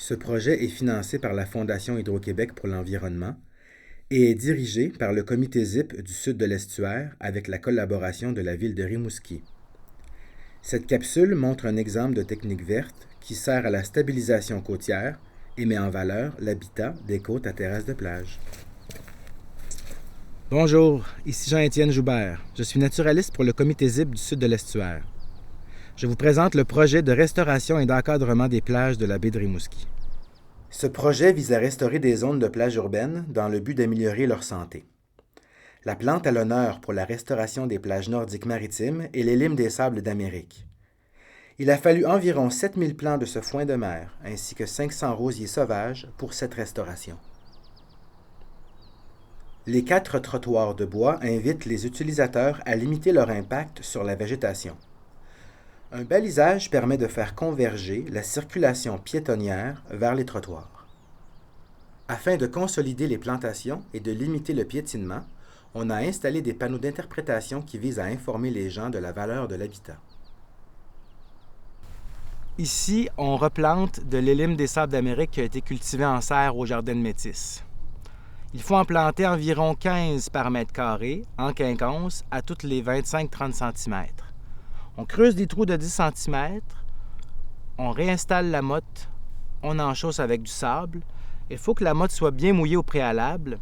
Ce projet est financé par la Fondation Hydro-Québec pour l'environnement et est dirigé par le comité ZIP du sud de l'estuaire avec la collaboration de la ville de Rimouski. Cette capsule montre un exemple de technique verte qui sert à la stabilisation côtière et met en valeur l'habitat des côtes à terrasses de plage. Bonjour, ici Jean-Étienne Joubert. Je suis naturaliste pour le comité ZIP du sud de l'estuaire. Je vous présente le projet de restauration et d'encadrement des plages de la baie de Rimouski. Ce projet vise à restaurer des zones de plage urbaines dans le but d'améliorer leur santé. La plante à l'honneur pour la restauration des plages nordiques maritimes est l'élime des sables d'Amérique. Il a fallu environ 7000 plants de ce foin de mer, ainsi que 500 rosiers sauvages pour cette restauration. Les 4 trottoirs de bois invitent les utilisateurs à limiter leur impact sur la végétation. Un balisage permet de faire converger la circulation piétonnière vers les trottoirs. Afin de consolider les plantations et de limiter le piétinement, on a installé des panneaux d'interprétation qui visent à informer les gens de la valeur de l'habitat. Ici, on replante de l'élime des sables d'Amérique qui a été cultivé en serre au jardin de Métis. Il faut en planter environ 15 par mètre carré, en quinconce, à toutes les 25-30 cm. On creuse des trous de 10 cm, on réinstalle la motte, on enchausse avec du sable. Il faut que la motte soit bien mouillée au préalable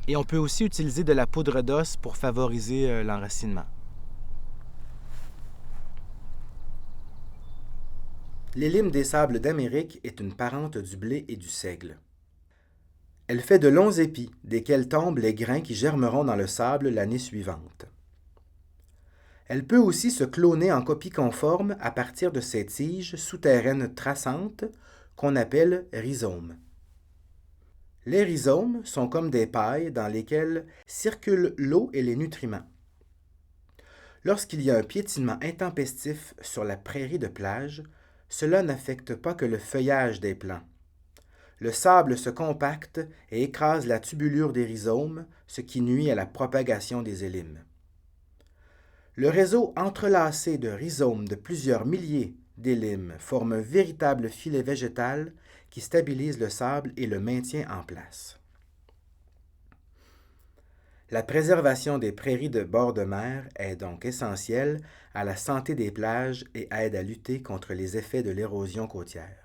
et on peut aussi utiliser de la poudre d'os pour favoriser l'enracinement. L'élime des sables d'Amérique est une parente du blé et du seigle. Elle fait de longs épis, desquels tombent les grains qui germeront dans le sable l'année suivante. Elle peut aussi se cloner en copie conforme à partir de ses tiges souterraines traçantes qu'on appelle rhizomes. Les rhizomes sont comme des pailles dans lesquelles circulent l'eau et les nutriments. Lorsqu'il y a un piétinement intempestif sur la prairie de plage, cela n'affecte pas que le feuillage des plants. Le sable se compacte et écrase la tubulure des rhizomes, ce qui nuit à la propagation des élimes. Le réseau entrelacé de rhizomes de plusieurs milliers d'élimes forme un véritable filet végétal qui stabilise le sable et le maintient en place. La préservation des prairies de bord de mer est donc essentielle à la santé des plages et aide à lutter contre les effets de l'érosion côtière.